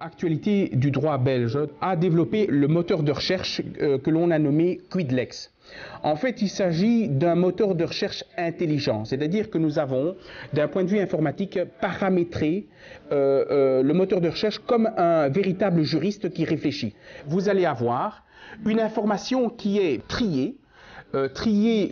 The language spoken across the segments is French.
Actualité du droit belge a développé le moteur de recherche que l'on a nommé Quidlex. En fait, il s'agit d'un moteur de recherche intelligent, c'est-à-dire que nous avons, d'un point de vue informatique, paramétré le moteur de recherche comme un véritable juriste qui réfléchit. Vous allez avoir une information qui est triée,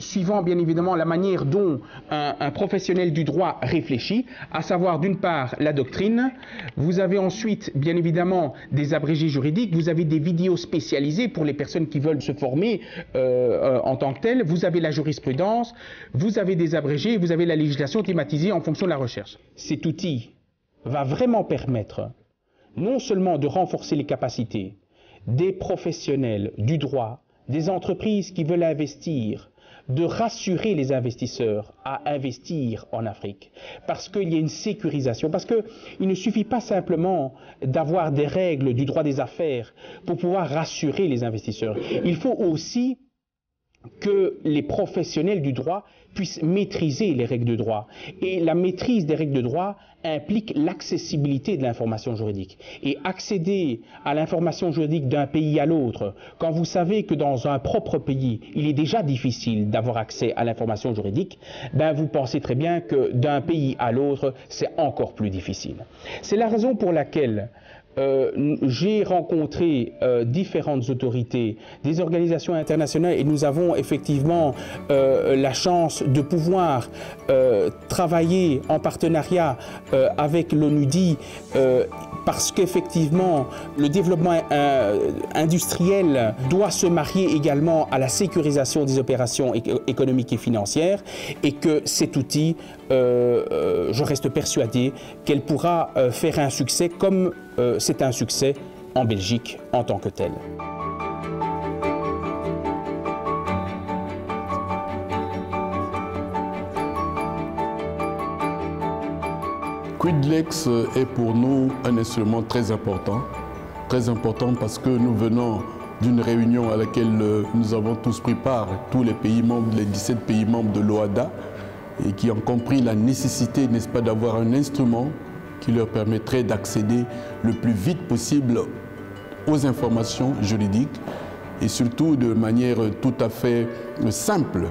suivant bien évidemment la manière dont un professionnel du droit réfléchit, à savoir d'une part la doctrine, vous avez ensuite bien évidemment des abrégés juridiques, vous avez des vidéos spécialisées pour les personnes qui veulent se former en tant que telles, vous avez la jurisprudence, vous avez des abrégés, vous avez la législation thématisée en fonction de la recherche. Cet outil va vraiment permettre non seulement de renforcer les capacités des professionnels du droit, des entreprises qui veulent investir, de rassurer les investisseurs à investir en Afrique, parce qu'il y a une sécurisation, parce qu'il ne suffit pas simplement d'avoir des règles du droit des affaires pour pouvoir rassurer les investisseurs. Il faut aussi que les professionnels du droit puissent maîtriser les règles de droit. Et la maîtrise des règles de droit implique l'accessibilité de l'information juridique. Et accéder à l'information juridique d'un pays à l'autre, quand vous savez que dans un propre pays, il est déjà difficile d'avoir accès à l'information juridique, ben vous pensez très bien que d'un pays à l'autre, c'est encore plus difficile. C'est la raison pour laquelle j'ai rencontré différentes autorités, des organisations internationales, et nous avons effectivement la chance de pouvoir travailler en partenariat avec l'ONUDI parce qu'effectivement le développement industriel doit se marier également à la sécurisation des opérations économiques et financières, et que cet outil, je reste persuadé qu'elle pourra faire un succès comme c'est un succès en Belgique en tant que tel. Quidlex est pour nous un instrument très important parce que nous venons d'une réunion à laquelle nous avons tous pris part, tous les pays membres, les 17 pays membres de l'OHADA, et qui ont compris la nécessité, n'est-ce pas, d'avoir un instrument qui leur permettrait d'accéder le plus vite possible aux informations juridiques et surtout de manière tout à fait simple,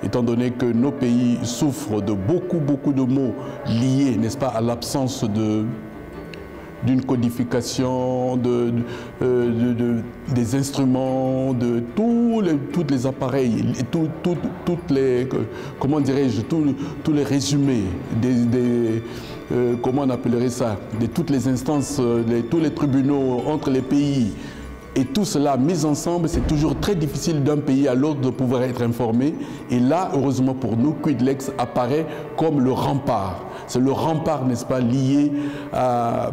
étant donné que nos pays souffrent de beaucoup de maux liés, n'est-ce pas, à l'absence d'une codification, des instruments, de tous les appareils, toutes les, comment dirais-je, tous les résumés, comment on appellerait ça, de toutes les instances, tous les tribunaux entre les pays. Et tout cela mis ensemble, c'est toujours très difficile d'un pays à l'autre de pouvoir être informé. Et là, heureusement pour nous, Quidlex apparaît comme le rempart. C'est le rempart, n'est-ce pas, lié à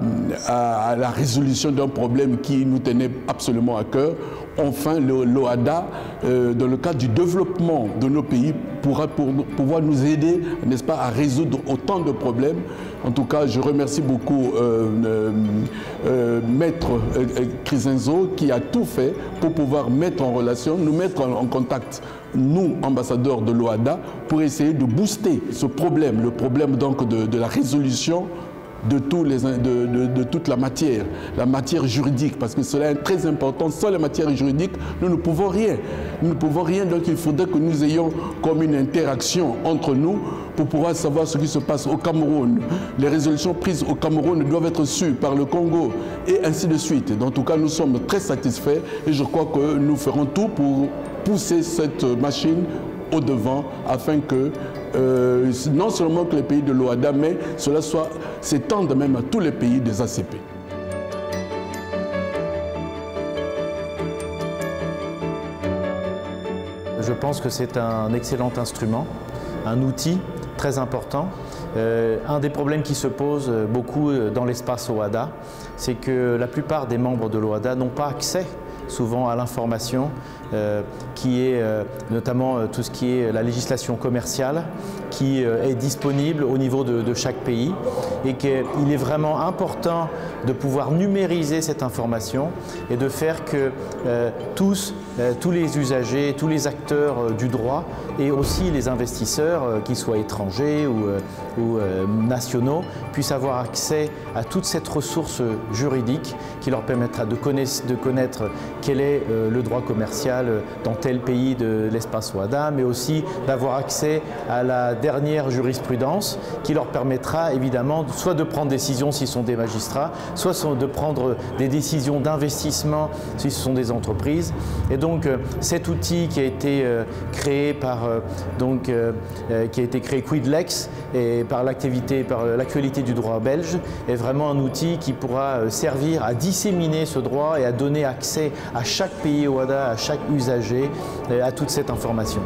la résolution d'un problème qui nous tenait absolument à cœur. Enfin, l'OHADA, dans le cadre du développement de nos pays, pourra pouvoir nous aider, n'est-ce pas, à résoudre autant de problèmes. En tout cas, je remercie beaucoup Maître Crisenzo qui a tout fait pour pouvoir mettre en relation, nous mettre en contact, nous, ambassadeurs de l'OHADA, pour essayer de booster ce problème, le problème donc de la résolution de toute la matière juridique, parce que cela est très important. Sans la matière juridique, nous ne pouvons rien. Nous ne pouvons rien, donc il faudrait que nous ayons comme une interaction entre nous pour pouvoir savoir ce qui se passe au Cameroun. Les résolutions prises au Cameroun doivent être sues par le Congo, et ainsi de suite. En tout cas, nous sommes très satisfaits, et je crois que nous ferons tout pour pousser cette machine au devant, afin que non seulement que les pays de l'OHADA, mais cela s'étende même à tous les pays des ACP. Je pense que c'est un excellent instrument, un outil très important. Un des problèmes qui se pose beaucoup dans l'espace OHADA, c'est que la plupart des membres de l'OHADA n'ont pas accès souvent à l'information, qui est notamment tout ce qui est la législation commerciale, qui est disponible au niveau de chaque pays, et qu'il est vraiment important de pouvoir numériser cette information et de faire que tous les usagers, tous les acteurs du droit et aussi les investisseurs, qu'ils soient étrangers ou nationaux, puissent avoir accès à toute cette ressource juridique qui leur permettra de connaître quel est le droit commercial dans tel pays de l'espace OHADA, mais aussi d'avoir accès à la dernière jurisprudence qui leur permettra évidemment soit de prendre des décisions s'ils sont des magistrats, soit de prendre des décisions d'investissement si ce sont des entreprises. Et donc cet outil qui a été créé par Quidlex et par l'actualité du droit belge est vraiment un outil qui pourra servir à disséminer ce droit et à donner accès à chaque pays OHADA, à chaque usager, à toute cette information.